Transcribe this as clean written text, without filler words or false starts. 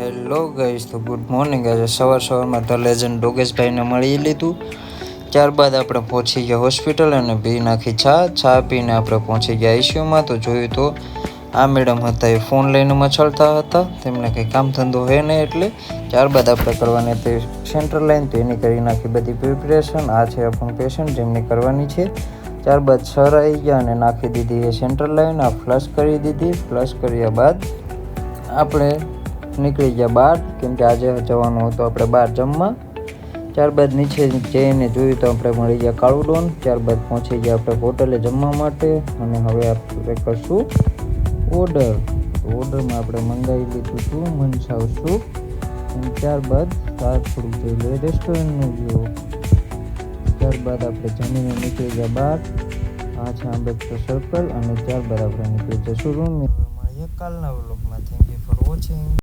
Hello guys, તો good morning. આજે સવારમાં ધ લેજન્ડ ડોગેશભાઈને મળી લીધું. ત્યારબાદ આપણે પહોંચી ગયા હોસ્પિટલ અને પી નાખી ચા પીને આપણે પહોંચી ગયા આઈસીયુમાં. તો જોયું તો આ મેડમ હતા એ ફોન લઈને મચલતા હતા, તેમને કંઈ કામ ધંધો હે નહીં. એટલે ત્યારબાદ આપણે કરવાની હતી સેન્ટ્રલ લાઈન, તો એની કરી નાખી બધી પ્રિપરેશન. આ છે આપણું પેશન્ટ જેમની કરવાની છે. ત્યારબાદ સર આવી ગયા અને નાખી દીધી એ સેન્ટ્રલ લાઈન. આ ફ્લશ કરી દીધી. ફ્લશ કર્યા બાદ આપણે નીકળી ગયા બહાર, કેમ કે આજે જવાનું હતું આપણે બહાર જમવા. ત્યારબાદ નીચે જઈને જોયું તો આપણે મળી ગયા કાળું ડોન. ત્યારબાદ પહોંચી ગયા આપણે હોટલે જમવા માટે અને હવે આપણે કરશું ઓર્ડરમાં આપણે મંગાવી લીધું હતું મનસાવ સૂપ. અને ત્યારબાદ થોડુંક જોઈ લે રેસ્ટોરન્ટનું વ્યૂ. ત્યારબાદ આપણે જમીને નીકળી ગયા બહાર. આ છે આંબેડકર સર્કલ અને ત્યારબાદ આપણે નીકળી જશું રૂમ. મળીએ કાલના વ્લોગમાં. Thank you for watching.